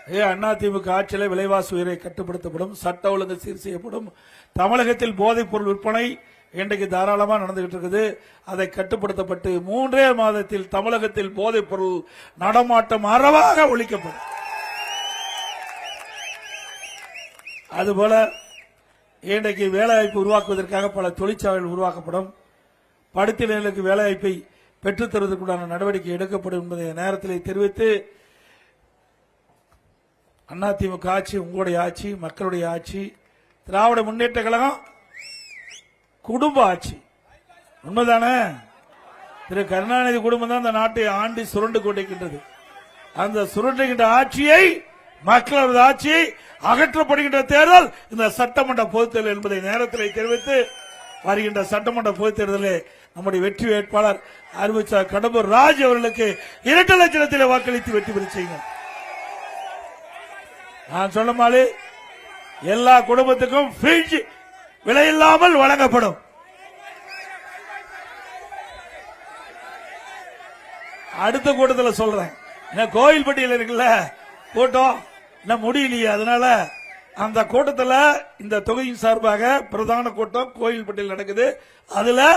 அதிமுக ஆட்சியில் விலைவாசி உயர்வை கட்டுப்படுத்தப்படும், சட்ட ஒழுங்கு சீர் செய்யப்படும். தமிழகத்தில் போதைப் பொருள் விற்பனை இன்றைக்கு தாராளமாக நடந்துகிட்டு இருக்குது. அதை கட்டுப்படுத்தப்பட்டு 3 மாதத்தில் தமிழகத்தில் போதைப் பொருள் நடமாட்டம் அறவாக ஒழிக்கப்படும். அதுபோல இன்றைக்கு வேலைவாய்ப்பு உருவாக்குவதற்காக பல தொழிற்சாலைகள் உருவாக்கப்படும். படித்தினர்களுக்கு வேலைவாய்ப்பை பெற்றுத் தருவதற்குண்டான நடவடிக்கை எடுக்கப்படும் என்பதை நேரத்தில் தெரிவித்து, அதிமுக ஆட்சி உங்களுடைய ஆட்சி, மக்களுடைய ஆட்சி, திராவிட முன்னேற்ற கழகம் குடும்ப ஆட்சி. உண்மைதானே? திரு கருணாநிதி குடும்பம் தான் இந்த நாட்டை ஆண்டி சுருண்டு கொண்டிருக்கின்றது. அந்த சுருண்டுகின்ற ஆட்சியை, மக்களது ஆட்சியை அகற்றப்படுகின்ற தேர்தல் இந்த சட்டமன்ற பொதுத் தேர்தல் என்பதை நேரத்தில் தெரிவித்து, வருகின்ற சட்டமன்ற பொதுத் தேர்தலில் நம்முடைய வெற்றி வேட்பாளர் அறிவிச்சார் கடம்பூர் ராஜ் அவர்களுக்கு 2 லட்சத்தில் வாக்களித்து வெற்றி பெற செய்யுங்கள். நான் சொன்ன மாதிரி எல்லா குடும்பத்துக்கும் ஃப்ரிட்ஜ் விலையில்லாமல் வழங்கப்படும். அடுத்த கூட்டத்தில் சொல்றேன். கோயில்பட்டியில் இருக்குல்ல கூட்டம், இன்னும் முடியலையே, அதனால அந்த கூட்டத்தில் இந்த தொகுதியின் சார்பாக பிரதான கூட்டம் கோயில்பட்டியில் நடக்குது. அதுல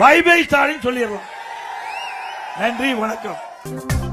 பை பை ஸ்டாலின் சொல்லிடலாம். நன்றி, வணக்கம்.